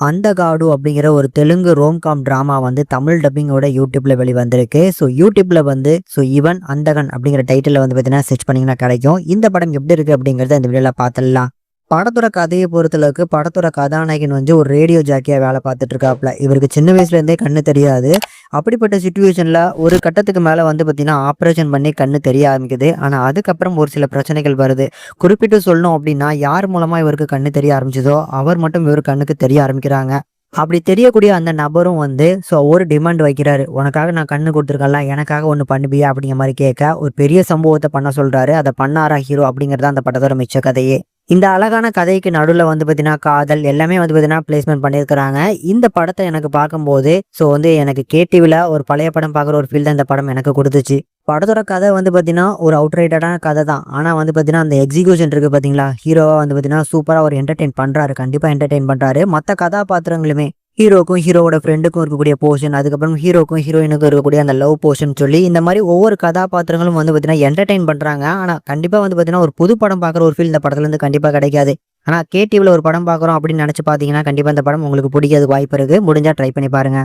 அந்த காடு அப்படிங்கிற ஒரு தெலுங்கு ரோம்காம் டிராமா வந்து தமிழ் டப்பிங்கோட யூடியூப்ல வெளிவந்திருக்கு. ஸோ யூடியூப்ல வந்து இவன் அந்தகன் அப்படிங்கிற டைட்டில் வந்து பார்த்தீங்கன்னா சர்ச் பண்ணீங்கன்னா கிடைக்கும். இந்த படம் எப்படி இருக்கு அப்படிங்கறத இந்த வீடியோல பார்த்துடலாம். படத்தோட கதையை பொறுத்தளவுக்கு படத்தோட கதாநாயகன் வந்து ஒரு ரேடியோ ஜாக்கியா வேலை பார்த்துட்டு இருக்காப்ல. இவருக்கு சின்ன வயசுல இருந்தே கண்ணு தெரியாது. அப்படிப்பட்ட சிச்சுவேஷன்ல ஒரு கட்டத்துக்கு மேல வந்து பார்த்தீங்கன்னா ஆப்ரேஷன் பண்ணி கண்ணு தெரிய ஆரம்பிக்குது. ஆனா அதுக்கப்புறம் ஒரு சில பிரச்சனைகள் வருது. குறிப்பிட்டு சொல்லணும் அப்படின்னா யார் மூலமா இவருக்கு கண்ணு தெரிய ஆரம்பிச்சதோ அவர் மட்டும் இவர் கண்ணுக்கு தெரிய ஆரம்பிக்கிறாங்க. அப்படி தெரியக்கூடிய அந்த நபரும் வந்து ஒரு டிமாண்ட் வைக்கிறாரு. உனக்காக நான் கண்ணு கொடுத்துருக்கேன்ல, எனக்காக ஒண்ணு பண்ணுவியா அப்படிங்கிற மாதிரி கேட்க ஒரு பெரிய சம்பவத்தை பண்ண சொல்றாரு. அதை பண்ணாரா ஹீரோ அப்படிங்கிறது அந்த படத்தோட மிச்ச கதையே. இந்த அழகான கதைக்கு நடுவுல வந்து பார்த்தீங்கன்னா காதல் எல்லாமே வந்து பார்த்தீங்கன்னா பிளேஸ்மெண்ட் பண்ணியிருக்கிறாங்க. இந்த படத்தை எனக்கு பார்க்கும்போது எனக்கு கேடிவில ஒரு பழைய படம் பார்க்குற ஒரு ஃபீல் தான் இந்த படம் எனக்கு கொடுத்துச்சு. படத்தோட கதை வந்து பார்த்தீங்கன்னா ஒரு அவுட்ரைட்டடான கதை தான். ஆனா வந்து பார்த்தீங்கன்னா அந்த எக்ஸிகியூஷன் இருக்கு பார்த்தீங்களா, ஹீரோவா வந்து பார்த்தீங்கன்னா சூப்பரா ஒரு என்டர்டெயின் பண்றாரு. கண்டிப்பா என்டர்டெயின் பண்றாரு. மற்ற கதாபாத்திரங்களுமே ஹீரோக்கும் ஹீரோவோட ஃப்ரெண்டுக்கும் இருக்கக்கூடிய போர்ஷன், அதுக்கப்புறம் ஹீரோக்கும் ஹீரோயினுக்கும் இருக்கக்கூடிய அந்த லவ் போர்ஷன் சொல்லி இந்த மாதிரி ஒவ்வொரு கதாபாத்திரங்களும் வந்து பார்த்தீங்கன்னா என்டர்டெயின் பண்றாங்க. ஆனா கண்டிப்பா வந்து பார்த்தீங்கன்னா ஒரு புது படம் பார்க்குற ஒரு ஃபீல் இந்த படத்துல இருந்து கண்டிப்பா கிடைக்காது. ஆனா கேடிவில ஒரு படம் பார்க்குறோம் அப்படின்னு நினைச்சு பார்த்தீங்கன்னா கண்டிப்பா இந்த படம் உங்களுக்கு பிடிக்காது வாய்ப்பு இருக்கு. முடிஞ்சா ட்ரை பண்ணி பாருங்க.